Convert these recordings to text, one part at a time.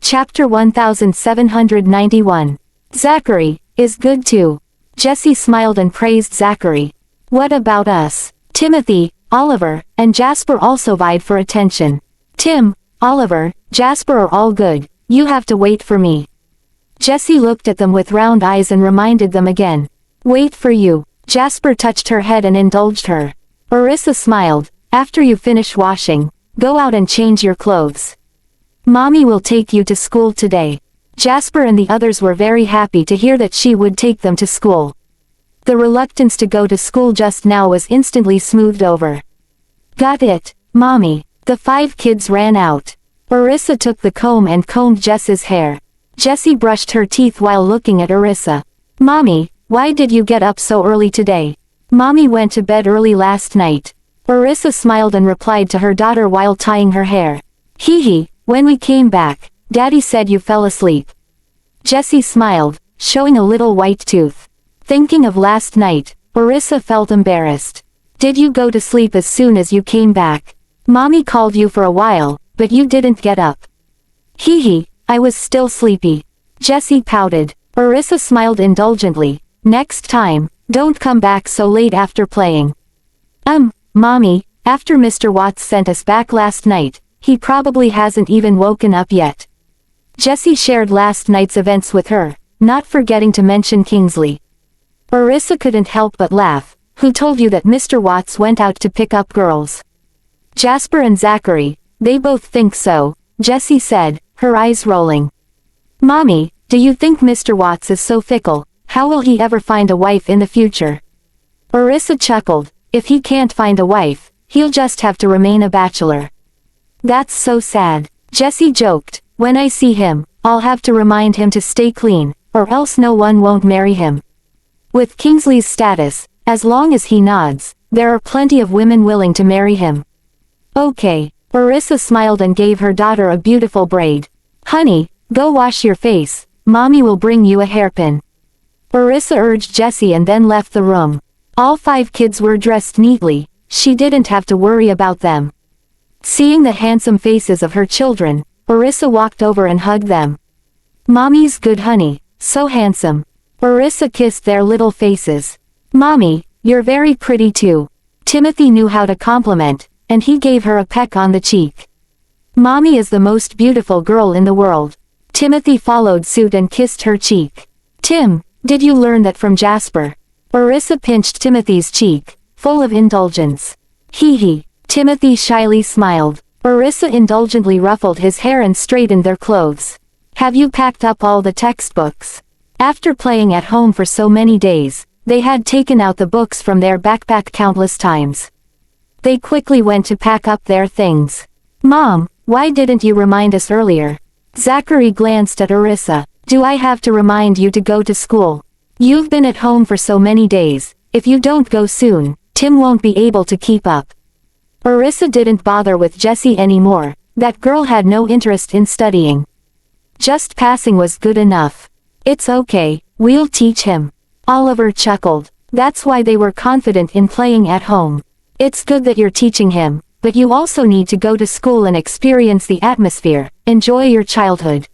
Chapter 1791. Zachary is good too. Jessie smiled and praised Zachary. What about us? Timothy, Oliver, and Jasper also vied for attention. Tim, Oliver, Jasper are all good, you have to wait for me. Jessie looked at them with round eyes and reminded them again. Wait for you. Jasper touched her head and indulged her. Orissa smiled. After you finish washing, go out and change your clothes. Mommy will take you to school today. Jasper and the others were very happy to hear that she would take them to school. The reluctance to go to school just now was instantly smoothed over. Got it, Mommy. The 5 kids ran out. Orissa took the comb and combed Jess's hair. Jessie brushed her teeth while looking at Orissa. Mommy, why did you get up so early today? Mommy went to bed early last night. Orissa smiled and replied to her daughter while tying her hair. Hee hee, when we came back, Daddy said you fell asleep. Jessie smiled, showing a little white tooth. Thinking of last night, Orissa felt embarrassed. Did you go to sleep as soon as you came back? Mommy called you for a while, but you didn't get up. Hee hee, I was still sleepy. Jessie pouted. Orissa smiled indulgently. Next time, don't come back so late after playing. Mommy, after Mr. Watts sent us back last night, he probably hasn't even woken up yet. Jessie shared last night's events with her, not forgetting to mention Kingsley. Orissa couldn't help but laugh. Who told you that Mr. Watts went out to pick up girls? Jasper and Zachary, they both think so, Jessie said, her eyes rolling. Mommy, do you think Mr. Watts is so fickle? How will he ever find a wife in the future? Orissa chuckled. If he can't find a wife, he'll just have to remain a bachelor. That's so sad. Jessie joked. When I see him, I'll have to remind him to stay clean, or else no one won't marry him. With Kingsley's status, as long as he nods, there are plenty of women willing to marry him. Okay. Orissa smiled and gave her daughter a beautiful braid. Honey, go wash your face, Mommy will bring you a hairpin. Orissa urged Jessie and then left the room. All 5 kids were dressed neatly, she didn't have to worry about them. Seeing the handsome faces of her children, Orissa walked over and hugged them. Mommy's good honey, so handsome. Orissa kissed their little faces. Mommy, you're very pretty too. Timothy knew how to compliment, and he gave her a peck on the cheek. Mommy is the most beautiful girl in the world. Timothy followed suit and kissed her cheek. Tim, did you learn that from Jasper? Orissa pinched Timothy's cheek, full of indulgence. Hee hee. Timothy shyly smiled. Orissa indulgently ruffled his hair and straightened their clothes. Have you packed up all the textbooks? After playing at home for so many days, they had taken out the books from their backpack countless times. They quickly went to pack up their things. Mom, why didn't you remind us earlier? Zachary glanced at Orissa. Do I have to remind you to go to school? You've been at home for so many days, if you don't go soon, Tim won't be able to keep up. Orissa didn't bother with Jessie anymore, that girl had no interest in studying. Just passing was good enough. It's okay, we'll teach him. Oliver chuckled. That's why they were confident in playing at home. It's good that you're teaching him, but you also need to go to school and experience the atmosphere, enjoy your childhood.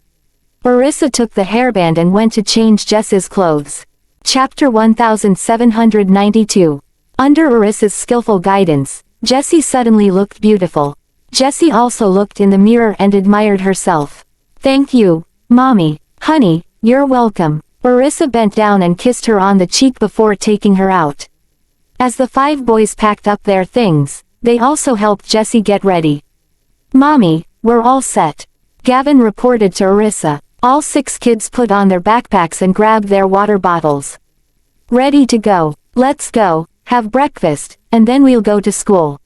Orissa took the hairband and went to change Jess's clothes. Chapter 1792. Under Orissa's skillful guidance, Jessie suddenly looked beautiful. Jessie also looked in the mirror and admired herself. Thank you, Mommy. Honey, you're welcome. Orissa bent down and kissed her on the cheek before taking her out. As the 5 boys packed up their things, they also helped Jessie get ready. Mommy, we're all set. Gavin reported to Orissa. All 6 kids put on their backpacks and grabbed their water bottles. Ready to go. Let's go, have breakfast, and then we'll go to school.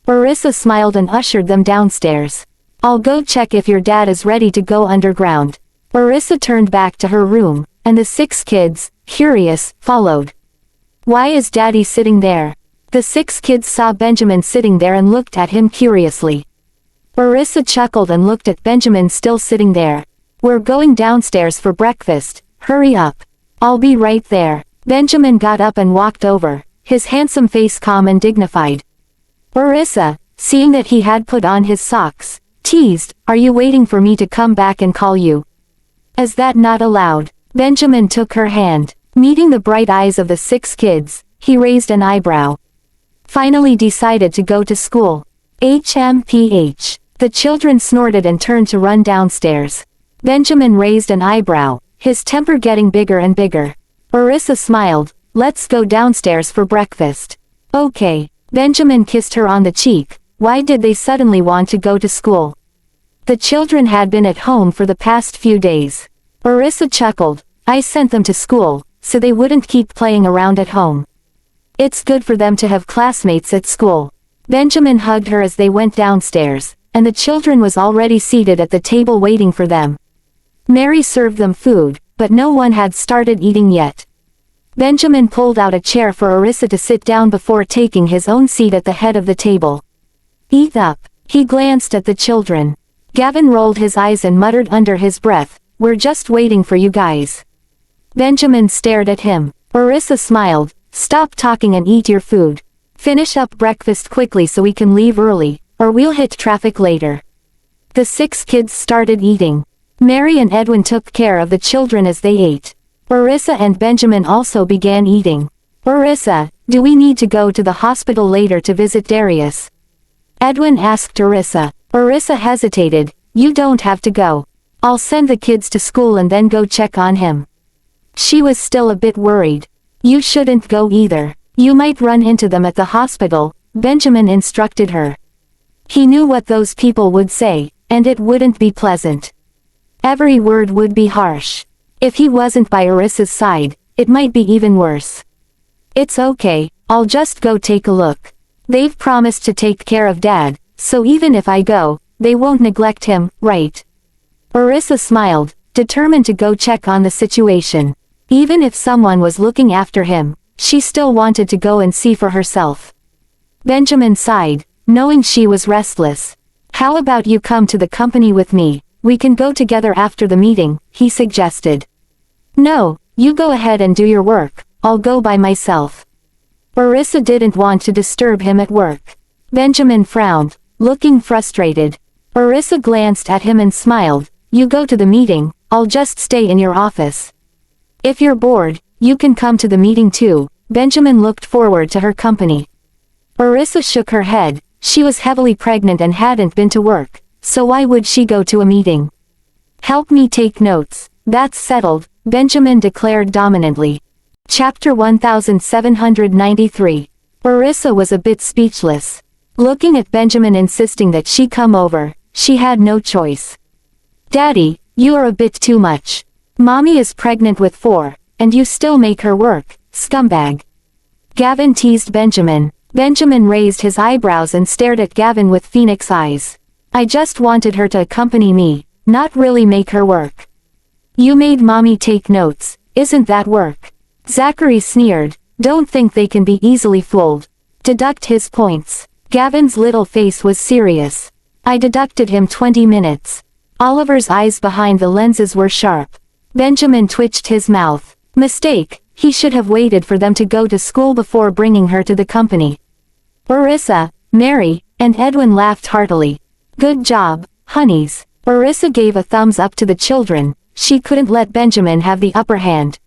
Orissa smiled and ushered them downstairs. I'll go check if your dad is ready to go underground. Orissa turned back to her room, and the 6 kids, curious, followed. Why is Daddy sitting there? The 6 kids saw Benjamin sitting there and looked at him curiously. Orissa chuckled and looked at Benjamin still sitting there. We're going downstairs for breakfast, hurry up. I'll be right there. Benjamin got up and walked over, his handsome face calm and dignified. Orissa, seeing that he had put on his socks, Teased, "Are you waiting for me to come back and call you? Is that not allowed?" Benjamin took her hand. Meeting the bright eyes of the 6 kids, he raised an eyebrow. Finally decided to go to school. HMPH. The children snorted and turned to run downstairs. Benjamin raised an eyebrow, his temper getting bigger and bigger. Orissa smiled, "Let's go downstairs for breakfast." "Okay." Benjamin kissed her on the cheek. Why did they suddenly want to go to school? The children had been at home for the past few days. Orissa chuckled, "I sent them to school, so they wouldn't keep playing around at home. It's good for them to have classmates at school." Benjamin hugged her as they went downstairs, and the children was already seated at the table waiting for them. Mary served them food, but no one had started eating yet. Benjamin pulled out a chair for Orissa to sit down before taking his own seat at the head of the table. "Eat up." He glanced at the children. Gavin rolled his eyes and muttered under his breath, "We're just waiting for you guys." Benjamin stared at him. Orissa smiled, "Stop talking and eat your food. Finish up breakfast quickly so we can leave early, or we'll hit traffic later." The 6 kids started eating. Mary and Edwin took care of the children as they ate. Orissa and Benjamin also began eating. "Orissa, do we need to go to the hospital later to visit Darius?" Edwin asked Orissa. Orissa hesitated, "You don't have to go. I'll send the kids to school and then go check on him." She was still a bit worried. "You shouldn't go either. You might run into them at the hospital," Benjamin instructed her. He knew what those people would say, and it wouldn't be pleasant. Every word would be harsh. If he wasn't by Orissa's side, it might be even worse. "It's okay, I'll just go take a look. They've promised to take care of Dad, so even if I go, they won't neglect him, right?" Orissa smiled, determined to go check on the situation. Even if someone was looking after him, she still wanted to go and see for herself. Benjamin sighed, knowing she was restless. "How about you come to the company with me? We can go together after the meeting," he suggested. "No, you go ahead and do your work, I'll go by myself." Orissa didn't want to disturb him at work. Benjamin frowned, looking frustrated. Orissa glanced at him and smiled, "You go to the meeting, I'll just stay in your office. If you're bored, you can come to the meeting too." Benjamin looked forward to her company. Orissa shook her head. She was heavily pregnant and hadn't been to work, so why would she go to a meeting? "Help me take notes." "That's settled," Benjamin declared dominantly. Chapter 1793. Orissa was a bit speechless. Looking at Benjamin insisting that she come over, she had no choice. "Daddy, you are a bit too much. Mommy is pregnant with 4, and you still make her work, scumbag." Gavin teased Benjamin. Benjamin raised his eyebrows and stared at Gavin with phoenix eyes. "I just wanted her to accompany me, not really make her work." "You made Mommy take notes, isn't that work?" Zachary sneered, "Don't think they can be easily fooled." Deduct his points. Gavin's little face was serious. "I deducted him 20 minutes. Oliver's eyes behind the lenses were sharp. Benjamin twitched his mouth. "Mistake, he should have waited for them to go to school before bringing her to the company." Orissa, Mary, and Edwin laughed heartily. "Good job, honeys." Orissa gave a thumbs up to the children. She couldn't let Benjamin have the upper hand.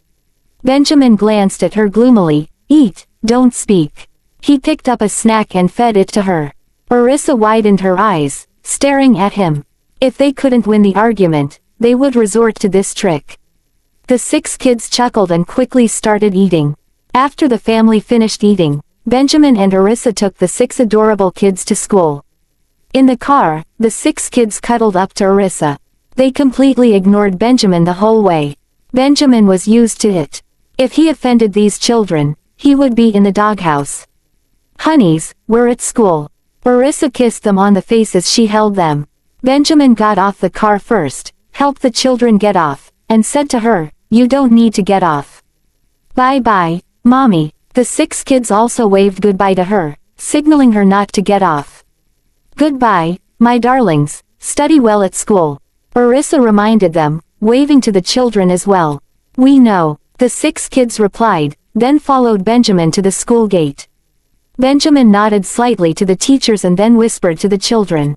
Benjamin glanced at her gloomily. "Eat, don't speak." He picked up a snack and fed it to her. Orissa widened her eyes, staring at him. If they couldn't win the argument, they would resort to this trick. The 6 kids chuckled and quickly started eating. After the family finished eating, Benjamin and Orissa took the 6 adorable kids to school. In the car, the 6 kids cuddled up to Orissa. They completely ignored Benjamin the whole way. Benjamin was used to it. If he offended these children, he would be in the doghouse. "Honeys, we're at school." Orissa kissed them on the face as she held them. Benjamin got off the car first, helped the children get off, and said to her, "You don't need to get off." "Bye-bye, Mommy." The 6 kids also waved goodbye to her, signaling her not to get off. "Goodbye, my darlings, study well at school." Orissa reminded them, waving to the children as well. "We know." The 6 kids replied, then followed Benjamin to the school gate. Benjamin nodded slightly to the teachers and then whispered to the children.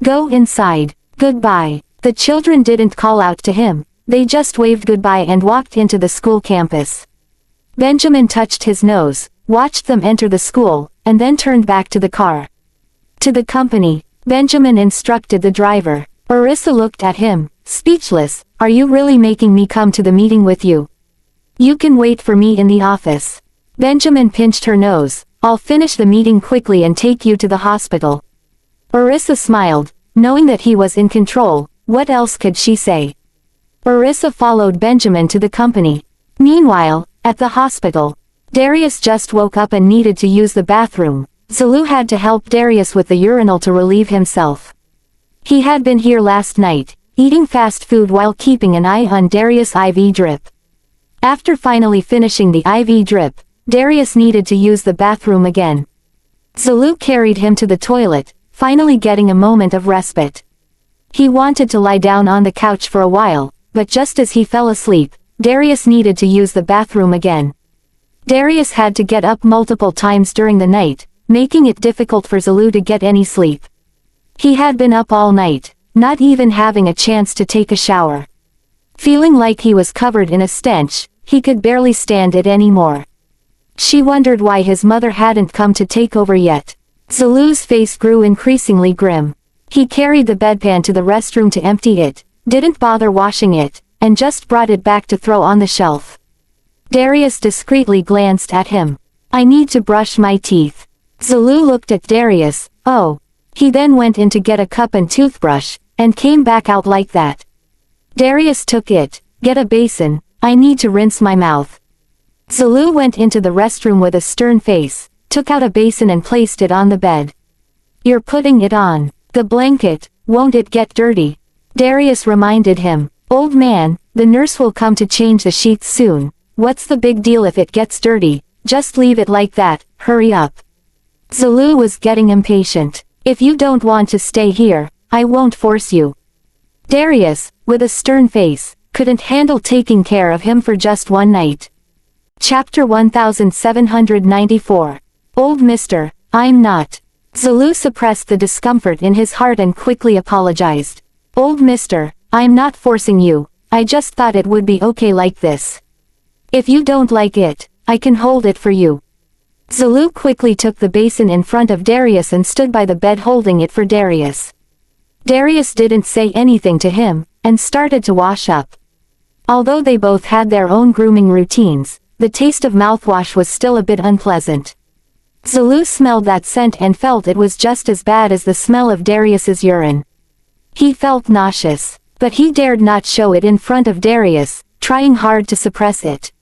Go inside. Goodbye. The children didn't call out to him, they just waved goodbye and walked into the school campus. Benjamin touched his nose, watched them enter the school, and then turned back to the car. To the company, Benjamin instructed the driver. Orissa looked at him, speechless. Are you really making me come to the meeting with you? You can wait for me in the office. Benjamin pinched her nose. I'll finish the meeting quickly and take you to the hospital. Orissa smiled, knowing that he was in control. What else could she say? Orissa followed Benjamin to the company. Meanwhile, at the hospital, Darius just woke up and needed to use the bathroom. Zulu had to help Darius with the urinal to relieve himself. He had been here last night, eating fast food while keeping an eye on Darius' IV drip. After finally finishing the IV drip, Darius needed to use the bathroom again. Zulu carried him to the toilet, finally getting a moment of respite. He wanted to lie down on the couch for a while, but just as he fell asleep, Darius needed to use the bathroom again. Darius had to get up multiple times during the night, making it difficult for Zulu to get any sleep. He had been up all night, not even having a chance to take a shower. Feeling like he was covered in a stench, he could barely stand it anymore. She wondered why his mother hadn't come to take over yet. Zulu's face grew increasingly grim. He carried the bedpan to the restroom to empty it, didn't bother washing it, and just brought it back to throw on the shelf. Darius discreetly glanced at him. I need to brush my teeth. Zulu looked at Darius. Oh. He then went in to get a cup and toothbrush, and came back out like that. Darius took it. Get a basin, I need to rinse my mouth. Zulu went into the restroom with a stern face, took out a basin and placed it on the bed. You're putting it on the blanket, won't it get dirty? Darius reminded him. Old man, the nurse will come to change the sheets soon. What's the big deal if it gets dirty? Just leave it like that, hurry up. Zulu was getting impatient. If you don't want to stay here, I won't force you. Darius, with a stern face, couldn't handle taking care of him for just one night. Chapter 1794. Old Mister, I'm not. Zulu suppressed the discomfort in his heart and quickly apologized. Old Mister, I'm not forcing you, I just thought it would be okay like this. If you don't like it, I can hold it for you. Zulu quickly took the basin in front of Darius and stood by the bed holding it for Darius. Darius didn't say anything to him, and started to wash up. Although they both had their own grooming routines, the taste of mouthwash was still a bit unpleasant. Zulu smelled that scent and felt it was just as bad as the smell of Darius's urine. He felt nauseous, but he dared not show it in front of Darius, trying hard to suppress it.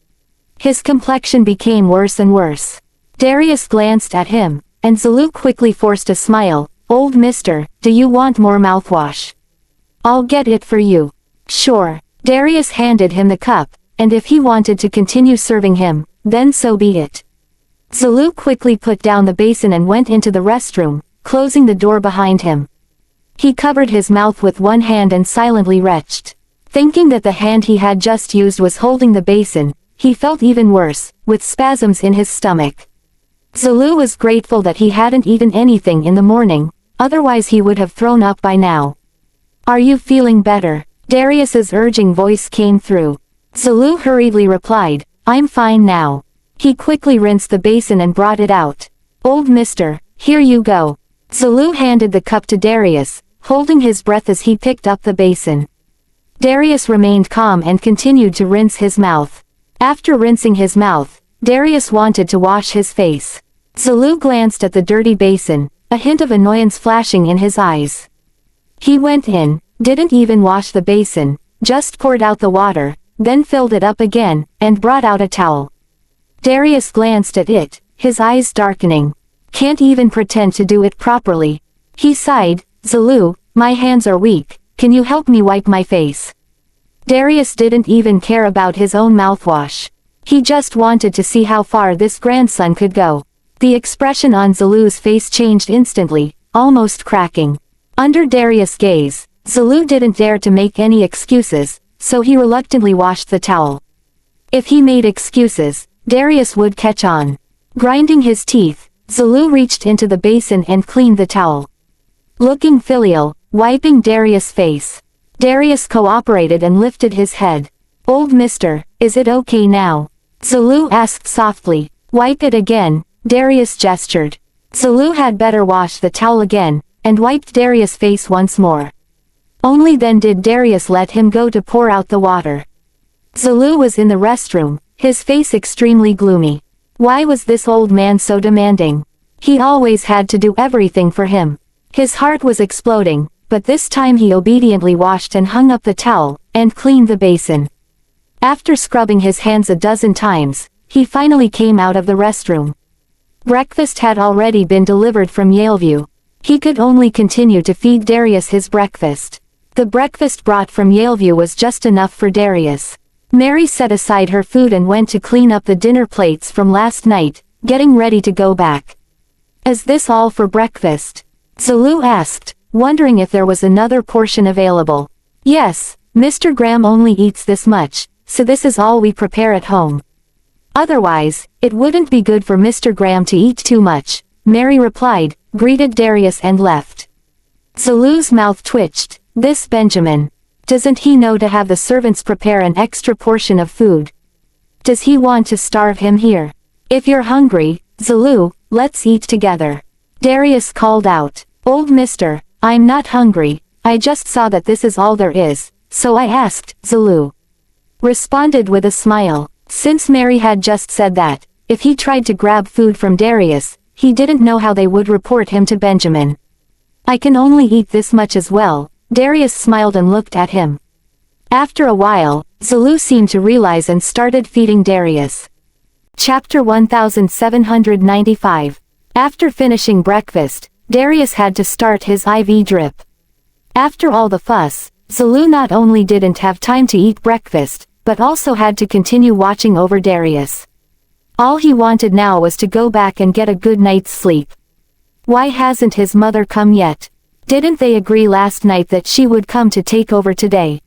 His complexion became worse and worse. Darius glanced at him, and Zulu quickly forced a smile. Old Mister, do you want more mouthwash? I'll get it for you. Sure. Darius handed him the cup, and if he wanted to continue serving him, then so be it. Zulu quickly put down the basin and went into the restroom, closing the door behind him. He covered his mouth with one hand and silently retched. Thinking that the hand he had just used was holding the basin, he felt even worse, with spasms in his stomach. Zulu was grateful that he hadn't eaten anything in the morning, otherwise he would have thrown up by now. Are you feeling better? Darius's urging voice came through. Zulu hurriedly replied, I'm fine now. He quickly rinsed the basin and brought it out. Old Mister, here you go. Zulu handed the cup to Darius, holding his breath as he picked up the basin. Darius remained calm and continued to rinse his mouth. After rinsing his mouth, Darius wanted to wash his face. Zulu glanced at the dirty basin, a hint of annoyance flashing in his eyes. He went in, didn't even wash the basin, just poured out the water, then filled it up again, and brought out a towel. Darius glanced at it, his eyes darkening. Can't even pretend to do it properly. He sighed. Zulu, my hands are weak, can you help me wipe my face? Darius didn't even care about his own mouthwash. He just wanted to see how far this grandson could go. The expression on Zulu's face changed instantly, almost cracking. Under Darius' gaze, Zulu didn't dare to make any excuses, so he reluctantly washed the towel. If he made excuses, Darius would catch on. Grinding his teeth, Zulu reached into the basin and cleaned the towel. Looking filial, wiping Darius' face. Darius cooperated and lifted his head. "Old mister, is it okay now?" Zulu asked softly. "Wipe it again," Darius gestured. Zulu had better wash the towel again, and wiped Darius' face once more. Only then did Darius let him go to pour out the water. Zulu was in the restroom, his face extremely gloomy. Why was this old man so demanding? He always had to do everything for him. His heart was exploding, but this time he obediently washed and hung up the towel, and cleaned the basin. After scrubbing his hands a dozen times, he finally came out of the restroom. Breakfast had already been delivered from Yaleview. He could only continue to feed Darius his breakfast. The breakfast brought from Yaleview was just enough for Darius. Mary set aside her food and went to clean up the dinner plates from last night, getting ready to go back. "Is this all for breakfast?" Zulu asked, wondering if there was another portion available. "Yes, Mr. Graham only eats this much, so this is all we prepare at home. Otherwise, it wouldn't be good for Mr. Graham to eat too much," Mary replied, greeted Darius and left. Zulu's mouth twitched. This Benjamin. Doesn't he know to have the servants prepare an extra portion of food? Does he want to starve him here? "If you're hungry, Zulu, let's eat together," Darius called out. "Old mister, I'm not hungry, I just saw that this is all there is, so I asked," Zulu responded with a smile. Since Mary had just said that, if he tried to grab food from Darius, he didn't know how they would report him to Benjamin. "I can only eat this much as well," Darius smiled and looked at him. After a while, Zulu seemed to realize and started feeding Darius. Chapter 1795. After finishing breakfast, Darius had to start his IV drip. After all the fuss, Zulu not only didn't have time to eat breakfast, but also had to continue watching over Darius. All he wanted now was to go back and get a good night's sleep. Why hasn't his mother come yet? Didn't they agree last night that she would come to take over today?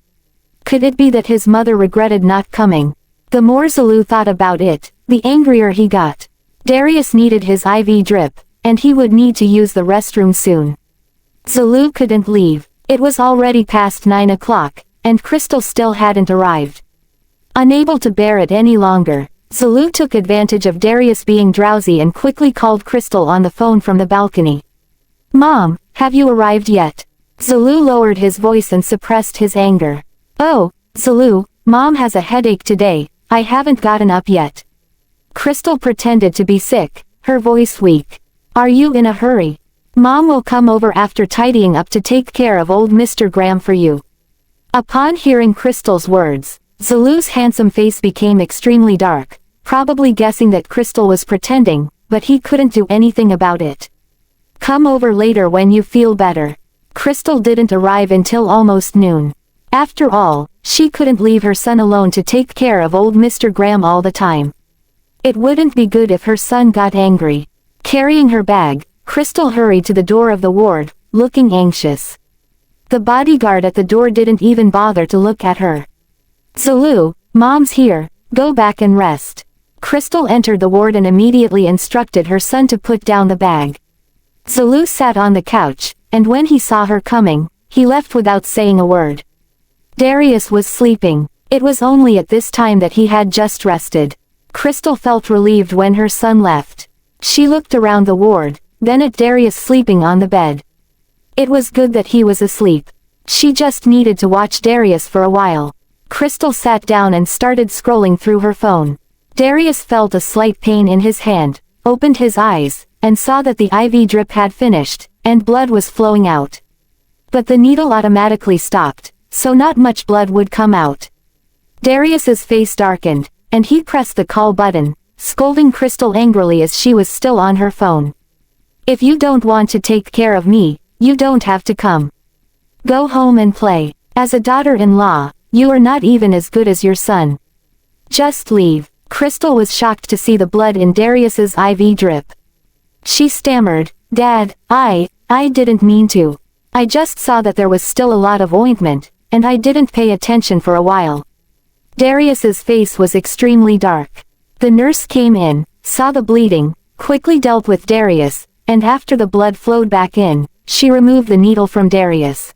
Could it be that his mother regretted not coming? The more Zulu thought about it, the angrier he got. Darius needed his IV drip, and he would need to use the restroom soon. Zulu couldn't leave. It was already past 9 o'clock, and Crystal still hadn't arrived. Unable to bear it any longer, Zulu took advantage of Darius being drowsy and quickly called Crystal on the phone from the balcony. "Mom, have you arrived yet?" Zulu lowered his voice and suppressed his anger. "Oh, Zulu, Mom has a headache today, I haven't gotten up yet." Crystal pretended to be sick, her voice weak. "Are you in a hurry? Mom will come over after tidying up to take care of old Mr. Graham for you." Upon hearing Crystal's words, Zulu's handsome face became extremely dark, probably guessing that Crystal was pretending, but he couldn't do anything about it. "Come over later when you feel better." Crystal didn't arrive until almost noon. After all, she couldn't leave her son alone to take care of old Mr. Graham all the time. It wouldn't be good if her son got angry. Carrying her bag, Crystal hurried to the door of the ward, looking anxious. The bodyguard at the door didn't even bother to look at her. "Zulu, Mom's here, go back and rest." Crystal entered the ward and immediately instructed her son to put down the bag. Zulu sat on the couch, and when he saw her coming, he left without saying a word. Darius was sleeping. It was only at this time that he had just rested. Crystal felt relieved when her son left. She looked around the ward, then at Darius sleeping on the bed. It was good that he was asleep. She just needed to watch Darius for a while. Crystal sat down and started scrolling through her phone. Darius felt a slight pain in his hand, opened his eyes, and saw that the IV drip had finished, and blood was flowing out. But the needle automatically stopped, so not much blood would come out. Darius's face darkened, and he pressed the call button, scolding Crystal angrily as she was still on her phone. "If you don't want to take care of me, you don't have to come. Go home and play. As a daughter-in-law, you are not even as good as your son. Just leave." Crystal was shocked to see the blood in Darius's IV drip. She stammered, "Dad, I didn't mean to. I just saw that there was still a lot of ointment, and I didn't pay attention for a while." Darius's face was extremely dark. The nurse came in, saw the bleeding, quickly dealt with Darius, and after the blood flowed back in, she removed the needle from Darius.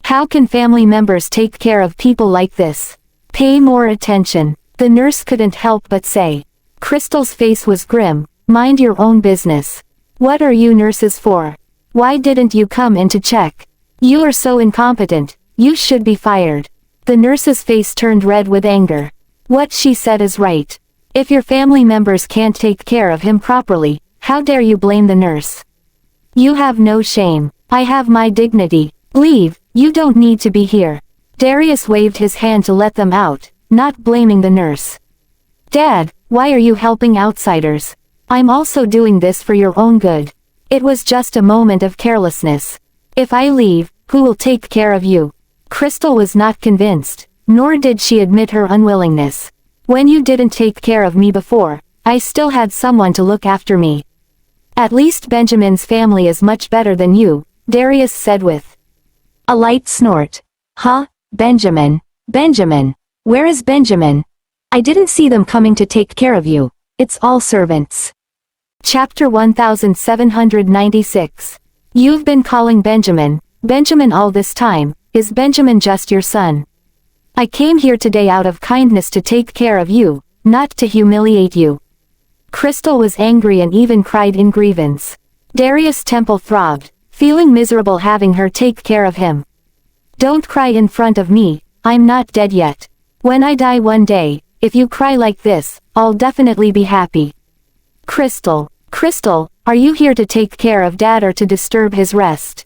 How can family members take care of people like this? Pay more attention. The nurse couldn't help but say. Crystal's face was grim. Mind your own business. What are you nurses for? Why didn't you come in to check? You are so incompetent. You should be fired. The nurse's face turned red with anger. What she said is right. If your family members can't take care of him properly, how dare you blame the nurse? You have no shame. I have my dignity. Leave, you don't need to be here. Darius waved his hand to let them out, not blaming the nurse. Dad, why are you helping outsiders? I'm also doing this for your own good. It was just a moment of carelessness. If I leave, who will take care of you? Crystal was not convinced, nor did she admit her unwillingness. When you didn't take care of me before, I still had someone to look after me. At least Benjamin's family is much better than you, Darius said with a light snort. Huh? Benjamin? Benjamin? Where is Benjamin? I didn't see them coming to take care of you. It's all servants. Chapter 1796. You've been calling Benjamin all this time. Is Benjamin just your son? I came here today out of kindness to take care of you, not to humiliate you. Crystal was angry and even cried in grievance. Darius' temple throbbed, feeling miserable having her take care of him. Don't cry in front of me, I'm not dead yet. When I die one day, if you cry like this, I'll definitely be happy. Crystal, are you here to take care of Dad or to disturb his rest?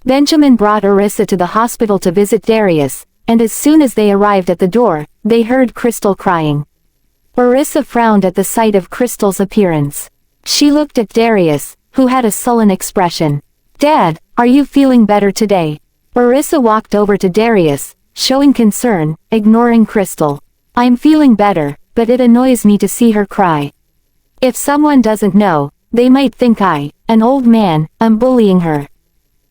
Benjamin brought Orissa to the hospital to visit Darius, and as soon as they arrived at the door, they heard Crystal crying. Orissa frowned at the sight of Crystal's appearance. She looked at Darius, who had a sullen expression. Dad, are you feeling better today? Orissa walked over to Darius, showing concern, ignoring Crystal. I'm feeling better, but it annoys me to see her cry. If someone doesn't know, they might think I, an old man, am bullying her.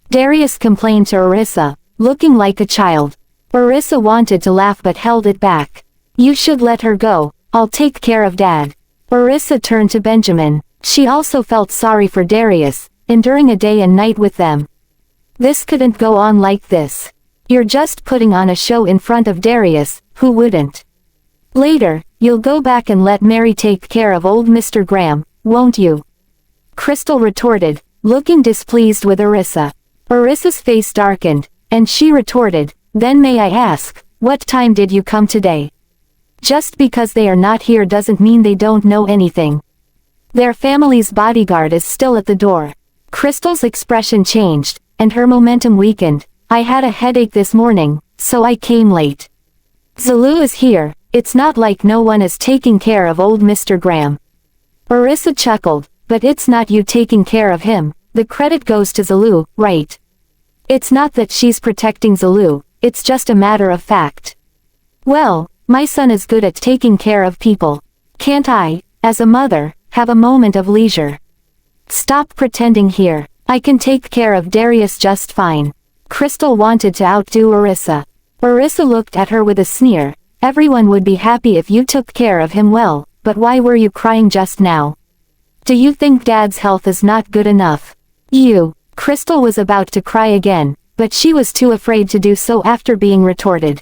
Darius complained to Orissa, looking like a child. Orissa wanted to laugh but held it back. You should let her go, I'll take care of Dad. Orissa turned to Benjamin. She also felt sorry for Darius, enduring a day and night with them. This couldn't go on like this. You're just putting on a show in front of Darius, who wouldn't? Later, you'll go back and let Mary take care of old Mr. Graham, won't you? Crystal retorted, looking displeased with Orissa. Orissa's face darkened, and she retorted, then may I ask, what time did you come today? Just because they are not here doesn't mean they don't know anything. Their family's bodyguard is still at the door. Crystal's expression changed, and her momentum weakened. I had a headache this morning, so I came late. Zulu is here, it's not like no one is taking care of old Mr. Graham. Orissa chuckled, but it's not you taking care of him, the credit goes to Zulu, right? It's not that she's protecting Zulu, it's just a matter of fact. Well, my son is good at taking care of people. Can't I, as a mother, have a moment of leisure? Stop pretending here. I can take care of Darius just fine. Crystal wanted to outdo Orissa. Orissa looked at her with a sneer. Everyone would be happy if you took care of him well, but why were you crying just now? Do you think Dad's health is not good enough? Crystal was about to cry again, but she was too afraid to do so after being retorted.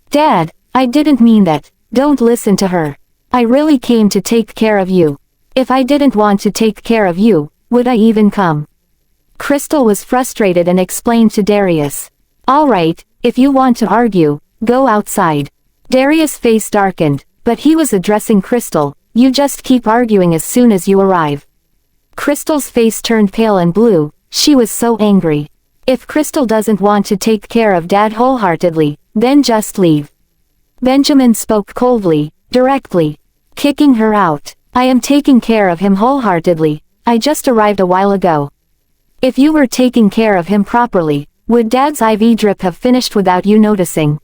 Dad, I didn't mean that, don't listen to her. I really came to take care of you. If I didn't want to take care of you, would I even come? Crystal was frustrated and explained to Darius. Alright, if you want to argue, go outside. Darius' face darkened, but he was addressing Crystal. You just keep arguing as soon as you arrive. Crystal's face turned pale and blue, she was so angry. If Crystal doesn't want to take care of Dad wholeheartedly, then just leave. Benjamin spoke coldly, directly. Kicking her out. I am taking care of him wholeheartedly, I just arrived a while ago. If you were taking care of him properly, would Dad's IV drip have finished without you noticing?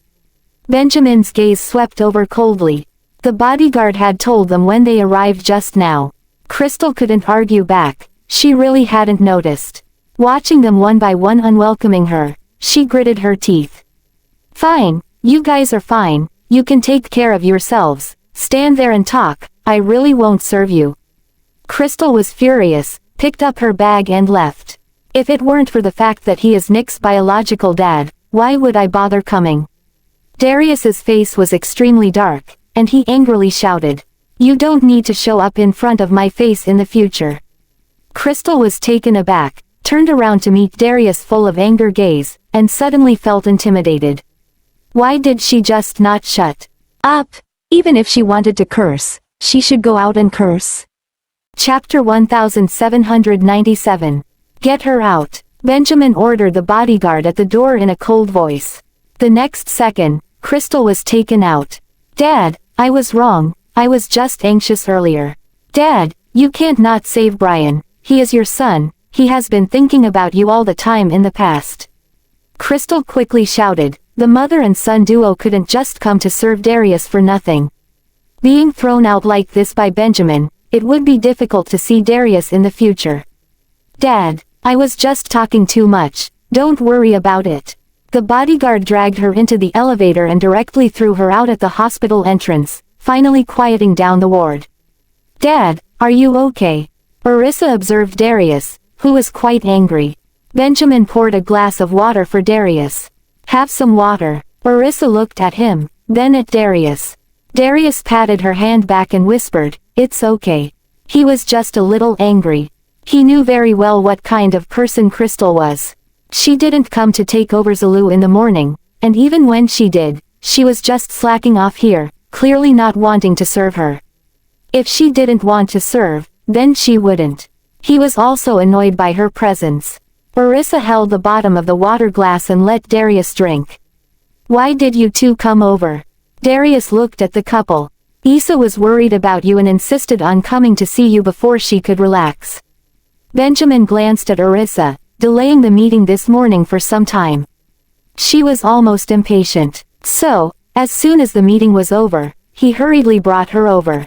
Benjamin's gaze swept over coldly. The bodyguard had told them when they arrived just now. Crystal couldn't argue back, she really hadn't noticed. Watching them one by one unwelcoming her, she gritted her teeth. Fine, you guys are fine, you can take care of yourselves, stand there and talk, I really won't serve you. Crystal was furious, picked up her bag and left. If it weren't for the fact that he is Nick's biological dad, why would I bother coming? Darius's face was extremely dark, and he angrily shouted. You don't need to show up in front of my face in the future. Crystal was taken aback, turned around to meet Darius full of anger gaze, and suddenly felt intimidated. Why did she just not shut up? Even if she wanted to curse, she should go out and curse. Chapter 1797. Get her out. Benjamin ordered the bodyguard at the door in a cold voice. The next second, Crystal was taken out. Dad, I was wrong, I was just anxious earlier. Dad, you can't not save Brian, he is your son, he has been thinking about you all the time in the past. Crystal quickly shouted, the mother and son duo couldn't just come to serve Darius for nothing. Being thrown out like this by Benjamin, it would be difficult to see Darius in the future. Dad, I was just talking too much, don't worry about it. The bodyguard dragged her into the elevator and directly threw her out at the hospital entrance, finally quieting down the ward. Dad, are you okay? Orissa observed Darius, who was quite angry. Benjamin poured a glass of water for Darius. Have some water. Orissa looked at him, then at Darius. Darius patted her hand back and whispered, it's okay. He was just a little angry. He knew very well what kind of person Crystal was. She didn't come to take over Zulu in the morning, and even when she did, she was just slacking off here, clearly not wanting to serve her. If she didn't want to serve, then she wouldn't. He was also annoyed by her presence. Orissa held the bottom of the water glass and let Darius drink. Why did you two come over? Darius looked at the couple. Issa was worried about you and insisted on coming to see you before she could relax. Benjamin glanced at Orissa, delaying the meeting this morning for some time. She was almost impatient. So, as soon as the meeting was over, he hurriedly brought her over.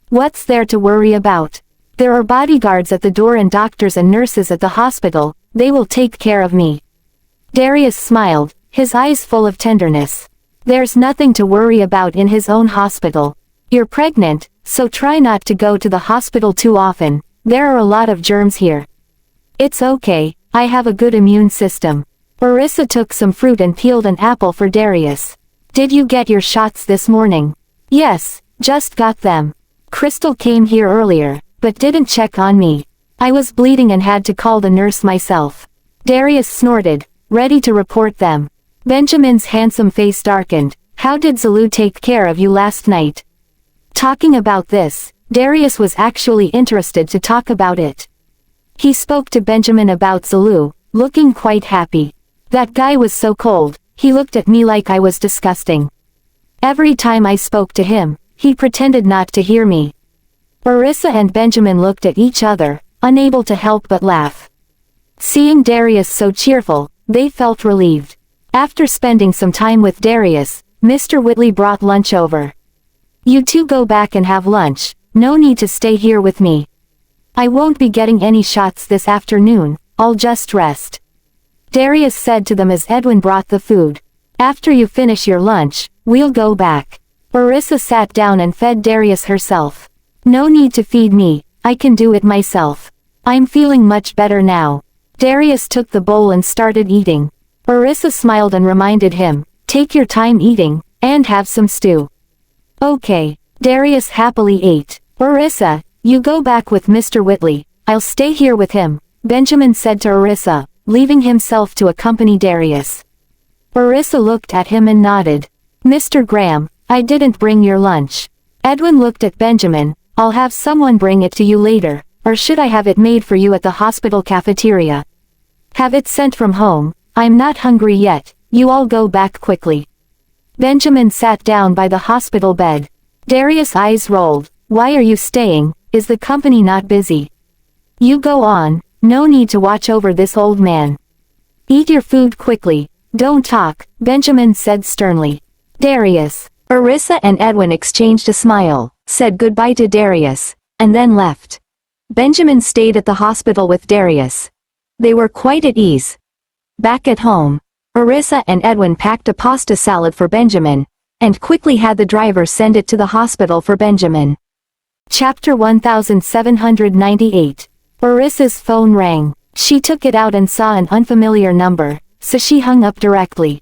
What's there to worry about? There are bodyguards at the door and doctors and nurses at the hospital, they will take care of me. Darius smiled, his eyes full of tenderness. There's nothing to worry about in his own hospital. You're pregnant, so try not to go to the hospital too often, there are a lot of germs here. It's okay, I have a good immune system. Orissa took some fruit and peeled an apple for Darius. Did you get your shots this morning? Yes, just got them. Crystal came here earlier, but didn't check on me. I was bleeding and had to call the nurse myself. Darius snorted, ready to report them. Benjamin's handsome face darkened. How did Zulu take care of you last night? Talking about this, Darius was actually interested to talk about it. He spoke to Benjamin about Zulu, looking quite happy. That guy was so cold, he looked at me like I was disgusting. Every time I spoke to him, he pretended not to hear me. Orissa and Benjamin looked at each other, unable to help but laugh. Seeing Darius so cheerful, they felt relieved. After spending some time with Darius, Mr. Whitley brought lunch over. You two go back and have lunch, no need to stay here with me. I won't be getting any shots this afternoon, I'll just rest. Darius said to them as Edwin brought the food. After you finish your lunch, we'll go back. Orissa sat down and fed Darius herself. No need to feed me, I can do it myself. I'm feeling much better now. Darius took the bowl and started eating. Orissa smiled and reminded him, take your time eating, and have some stew. Okay. Darius happily ate. Orissa, you go back with Mr. Whitley, I'll stay here with him, Benjamin said to Orissa, leaving himself to accompany Darius. Orissa looked at him and nodded. Mr. Graham, I didn't bring your lunch. Edwin looked at Benjamin, I'll have someone bring it to you later, or should I have it made for you at the hospital cafeteria? Have it sent from home, I'm not hungry yet, you all go back quickly. Benjamin sat down by the hospital bed. Darius' eyes rolled. Why are you staying, is the company not busy? You go on, no need to watch over this old man. Eat your food quickly, don't talk, Benjamin said sternly. Darius. Orissa and Edwin exchanged a smile, said goodbye to Darius, and then left. Benjamin stayed at the hospital with Darius. They were quite at ease. Back at home, Orissa and Edwin packed a pasta salad for Benjamin, and quickly had the driver send it to the hospital for Benjamin. Chapter 1798. Orissa's phone rang. She took it out and saw an unfamiliar number, so she hung up directly.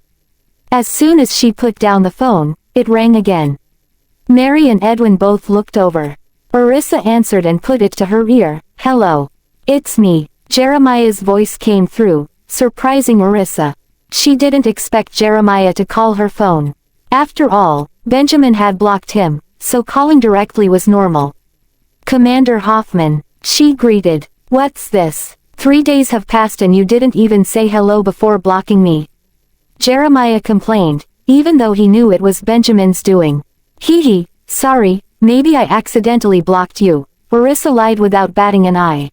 As soon as she put down the phone, it rang again. Mary and Edwin both looked over. Orissa answered and put it to her ear. "Hello. It's me." Jeremiah's voice came through, surprising Orissa. She didn't expect Jeremiah to call her phone. After all, Benjamin had blocked him, so calling directly was normal. "Commander Hoffman," she greeted. "What's this? 3 days have passed and you didn't even say hello before blocking me." Jeremiah complained, even though he knew it was Benjamin's doing. Hee, sorry, maybe I accidentally blocked you," Orissa lied without batting an eye.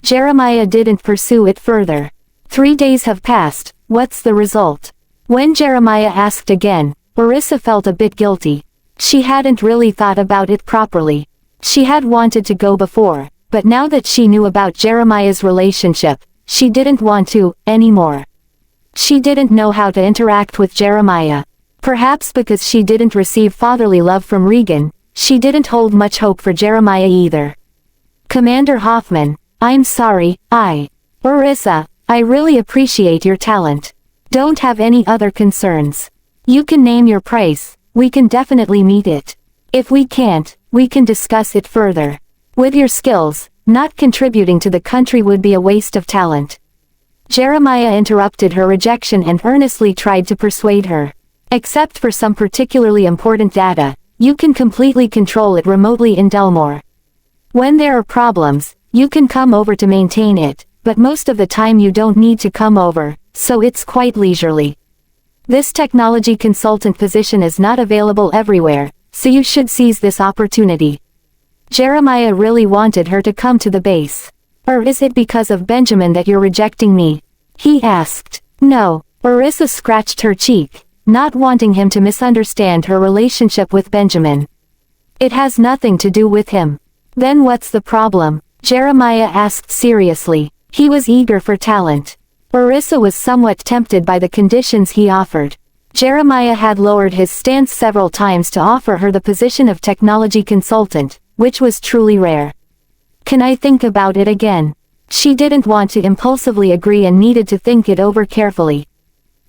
Jeremiah didn't pursue it further. 3 days have passed, what's the result? When Jeremiah asked again, Orissa felt a bit guilty. She hadn't really thought about it properly. She had wanted to go before, but now that she knew about Jeremiah's relationship, she didn't want to, anymore. She didn't know how to interact with Jeremiah. Perhaps because she didn't receive fatherly love from Regan, she didn't hold much hope for Jeremiah either. "Commander Hoffman, I'm sorry, Orissa, I really appreciate your talent. Don't have any other concerns. You can name your price, we can definitely meet it. If we can't, we can discuss it further. With your skills, not contributing to the country would be a waste of talent." Jeremiah interrupted her rejection and earnestly tried to persuade her. "Except for some particularly important data, you can completely control it remotely in Delmore. When there are problems, you can come over to maintain it, but most of the time you don't need to come over, so it's quite leisurely. This technology consultant position is not available everywhere, so you should seize this opportunity." Jeremiah really wanted her to come to the base. "Or is it because of Benjamin that you're rejecting me?" he asked. "No," Orissa scratched her cheek, not wanting him to misunderstand her relationship with Benjamin. "It has nothing to do with him." "Then what's the problem?" Jeremiah asked seriously. He was eager for talent. Orissa was somewhat tempted by the conditions he offered. Jeremiah had lowered his stance several times to offer her the position of technology consultant, which was truly rare. "Can I think about it again?" She didn't want to impulsively agree and needed to think it over carefully.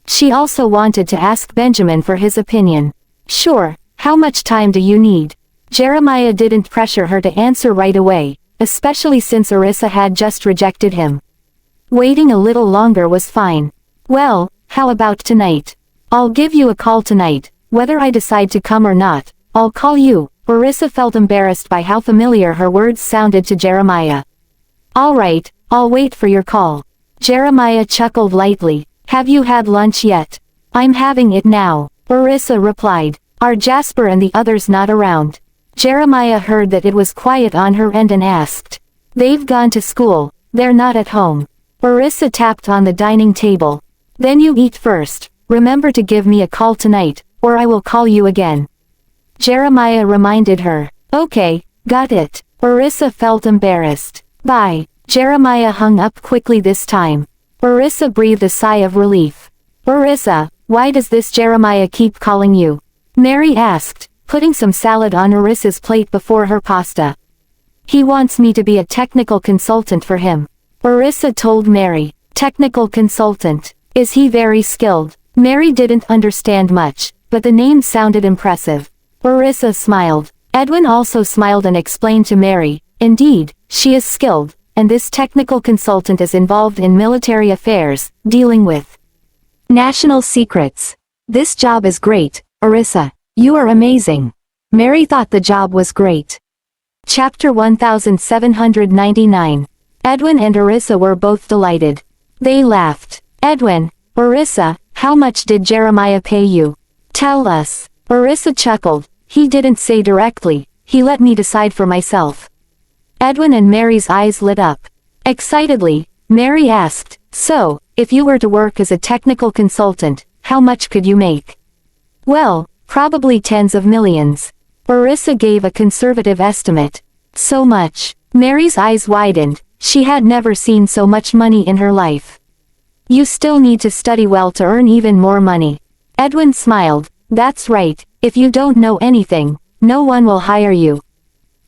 She also wanted to ask Benjamin for his opinion. "Sure, how much time do you need?" Jeremiah didn't pressure her to answer right away, especially since Orissa had just rejected him. Waiting a little longer was fine. "Well, how about tonight? I'll give you a call tonight, whether I decide to come or not, I'll call you." Orissa felt embarrassed by how familiar her words sounded to Jeremiah. "All right, I'll wait for your call." Jeremiah chuckled lightly. "Have you had lunch yet?" "I'm having it now," Orissa replied. "Are Jasper and the others not around?" Jeremiah heard that it was quiet on her end and asked. "They've gone to school, they're not at home." Orissa tapped on the dining table. "Then you eat first, remember to give me a call tonight, or I will call you again." Jeremiah reminded her. "Okay, got it." Orissa felt embarrassed. "Bye." Jeremiah hung up quickly this time. Orissa breathed a sigh of relief. "Orissa, why does this Jeremiah keep calling you?" Mary asked, putting some salad on Orissa's plate before her pasta. "He wants me to be a technical consultant for him," Orissa told Mary. "Technical consultant. Is he very skilled?" Mary didn't understand much, but the name sounded impressive. Orissa smiled. Edwin also smiled and explained to Mary, "Indeed, she is skilled, and this technical consultant is involved in military affairs, dealing with national secrets. This job is great, Orissa. You are amazing." Mary thought the job was great. Chapter 1799. Edwin and Orissa were both delighted. They laughed. "Edwin, Orissa, how much did Jeremiah pay you? Tell us." Orissa chuckled. "He didn't say directly, he let me decide for myself." Edwin and Mary's eyes lit up. Excitedly, Mary asked, "So, if you were to work as a technical consultant, how much could you make?" "Well, probably tens of millions." Orissa gave a conservative estimate. "So much?" Mary's eyes widened. She had never seen so much money in her life. "You still need to study well to earn even more money." Edwin smiled. "That's right, if you don't know anything, no one will hire you."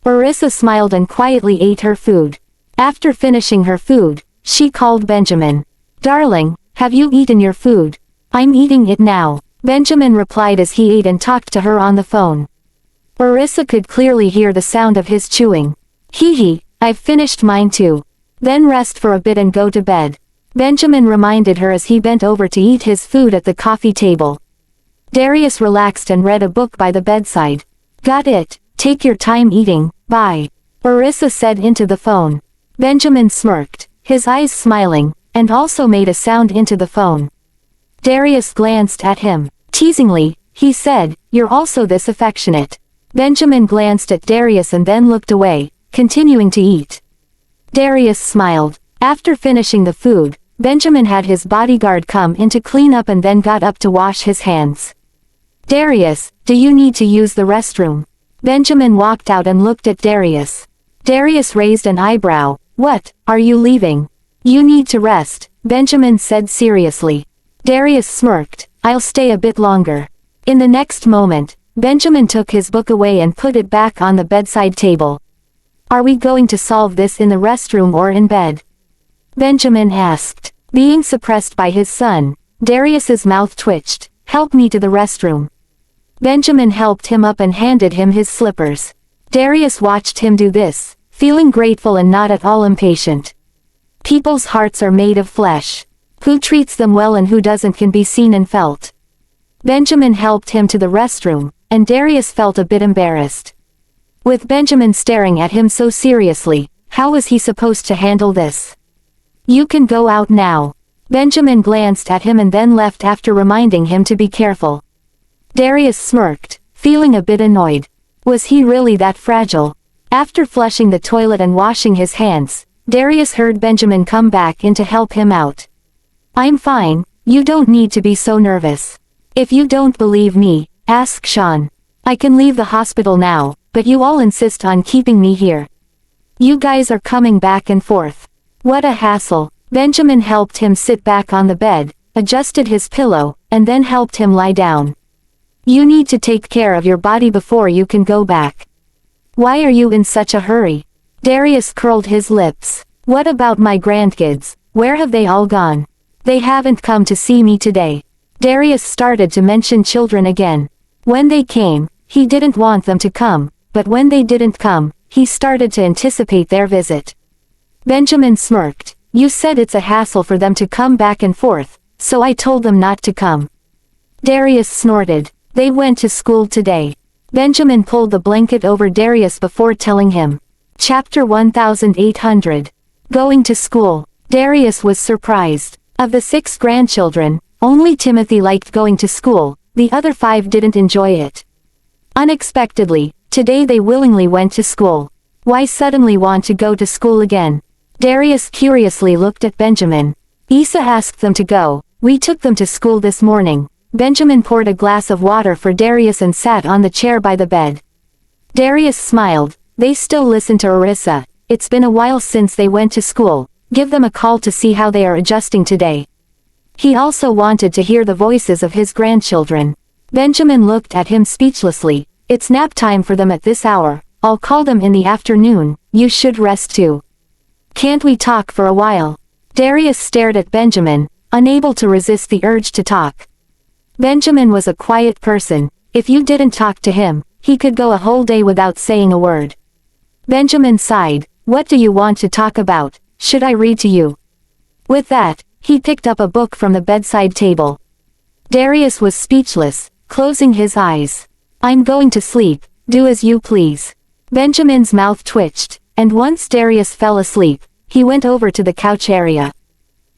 Orissa smiled and quietly ate her food. After finishing her food, she called Benjamin. "Darling, have you eaten your food? I'm eating it now, Benjamin replied as he ate and talked to her on the phone. Orissa could clearly hear the sound of his chewing. Hee, I've finished mine too. Then rest for a bit and go to bed, Benjamin reminded her as he bent over to eat his food at the coffee table. Darius relaxed and read a book by the bedside. Got it, take your time eating, bye, Orissa said into the phone. Benjamin smirked, his eyes smiling, and also made a sound into the phone. Darius glanced at him. Teasingly, he said, you're also this affectionate. Benjamin glanced at Darius and then looked away, continuing to eat. Darius smiled. After finishing the food, Benjamin had his bodyguard come in to clean up and then got up to wash his hands. Darius, do you need to use the restroom? Benjamin walked out and looked at Darius. Darius raised an eyebrow. What, are you leaving? You need to rest, Benjamin said seriously. Darius smirked, I'll stay a bit longer. In the next moment, Benjamin took his book away and put it back on the bedside table. Are we going to solve this in the restroom or in bed? Benjamin asked. Being suppressed by his son, Darius's mouth twitched. Help me to the restroom. Benjamin helped him up and handed him his slippers. Darius watched him do this, feeling grateful and not at all impatient. People's hearts are made of flesh. Who treats them well and who doesn't can be seen and felt. Benjamin helped him to the restroom, and Darius felt a bit embarrassed. With Benjamin staring at him so seriously, how was he supposed to handle this? You can go out now. Benjamin glanced at him and then left after reminding him to be careful. Darius smirked, feeling a bit annoyed. Was he really that fragile? After flushing the toilet and washing his hands, Darius heard Benjamin come back in to help him out. I'm fine, you don't need to be so nervous. If you don't believe me, ask Sean. I can leave the hospital now, but you all insist on keeping me here. You guys are coming back and forth. What a hassle. Benjamin helped him sit back on the bed, adjusted his pillow, and then helped him lie down. You need to take care of your body before you can go back. Why are you in such a hurry? Darius curled his lips. What about my grandkids? Where have they all gone? They haven't come to see me today. Darius started to mention children again. When they came, he didn't want them to come, but when they didn't come, he started to anticipate their visit. Benjamin smirked. You said it's a hassle for them to come back and forth, so I told them not to come. Darius snorted. They went to school today. Benjamin pulled the blanket over Darius before telling him. Chapter 1800. Going to school. Darius was surprised. Of the 6 grandchildren, only Timothy liked going to school, the other 5 didn't enjoy it. Unexpectedly, today they willingly went to school. Why suddenly want to go to school again? Darius curiously looked at Benjamin. Isa asked them to go. We took them to school this morning. Benjamin poured a glass of water for Darius and sat on the chair by the bed. Darius smiled. They still listen to Orissa. It's been a while since they went to school. Give them a call to see how they are adjusting today. He also wanted to hear the voices of his grandchildren. Benjamin looked at him speechlessly. It's nap time for them at this hour. I'll call them in the afternoon. You should rest too. Can't we talk for a while? Darius stared at Benjamin, unable to resist the urge to talk. Benjamin was a quiet person. If you didn't talk to him, he could go a whole day without saying a word. Benjamin sighed. What do you want to talk about? Should I read to you? With that, he picked up a book from the bedside table. Darius was speechless, closing his eyes. I'm going to sleep, do as you please. Benjamin's mouth twitched, and once Darius fell asleep, he went over to the couch area.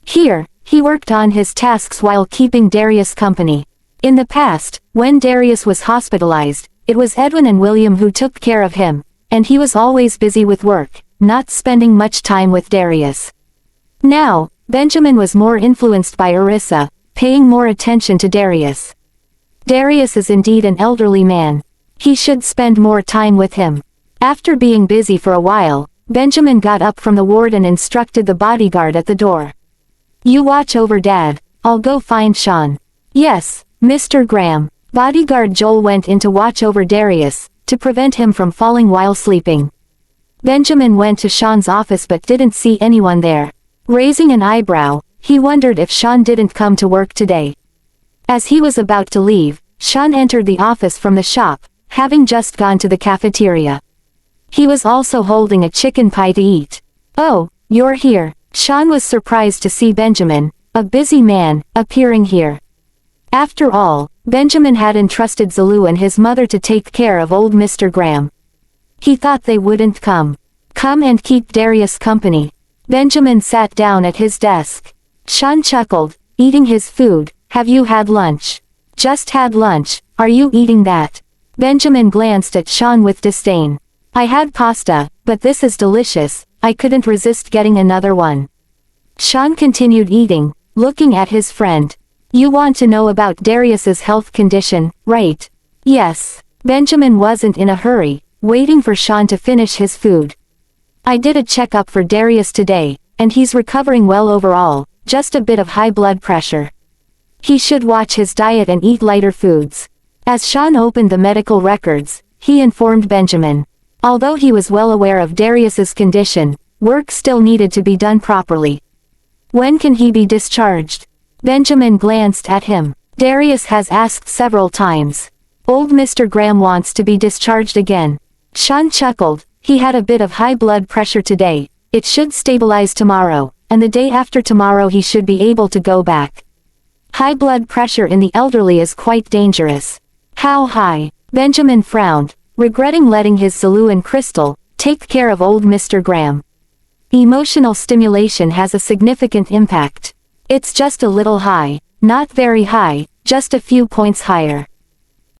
Here, he worked on his tasks while keeping Darius company. In the past, when Darius was hospitalized, it was Edwin and William who took care of him, and he was always busy with work, not spending much time with Darius. Now, Benjamin was more influenced by Orissa, paying more attention to Darius. Darius is indeed an elderly man. He should spend more time with him. After being busy for a while, Benjamin got up from the ward and instructed the bodyguard at the door. You watch over Dad, I'll go find Sean. Yes, Mr. Graham. Bodyguard Joel went in to watch over Darius, to prevent him from falling while sleeping. Benjamin went to Sean's office but didn't see anyone there. Raising an eyebrow, He wondered if Sean didn't come to work today. As he was about to leave, Sean entered the office from the shop, having just gone to the cafeteria. He was also holding a chicken pie to eat. "Oh, you're here." Sean was surprised to see Benjamin, a busy man, appearing here. After all, Benjamin had entrusted Zulu and his mother to take care of old Mr. Graham. He thought they wouldn't come. Come and keep Darius company. Benjamin sat down at his desk. Sean chuckled, eating his food. "Have you had lunch?" "Just had lunch. Are you eating that?" Benjamin glanced at Sean with disdain. "I had pasta, but this is delicious. I couldn't resist getting another one." Sean continued eating, looking at his friend. "You want to know about Darius's health condition, right?" "Yes." Benjamin wasn't in a hurry, waiting for Sean to finish his food. "I did a checkup for Darius today, and he's recovering well overall, just a bit of high blood pressure. He should watch his diet and eat lighter foods." As Sean opened the medical records, he informed Benjamin. Although he was well aware of Darius's condition, work still needed to be done properly. "When can he be discharged?" Benjamin glanced at him. "Darius has asked several times. Old Mr. Graham wants to be discharged again." Sean chuckled. He had a bit of high blood pressure today. It should stabilize tomorrow, and the day after tomorrow he should be able to go back. High blood pressure in the elderly is quite dangerous. "How high?" Benjamin frowned, regretting letting his Zulu and Crystal take care of old Mr. Graham. Emotional stimulation has a significant impact. "It's just a little high, not very high, just a few points higher."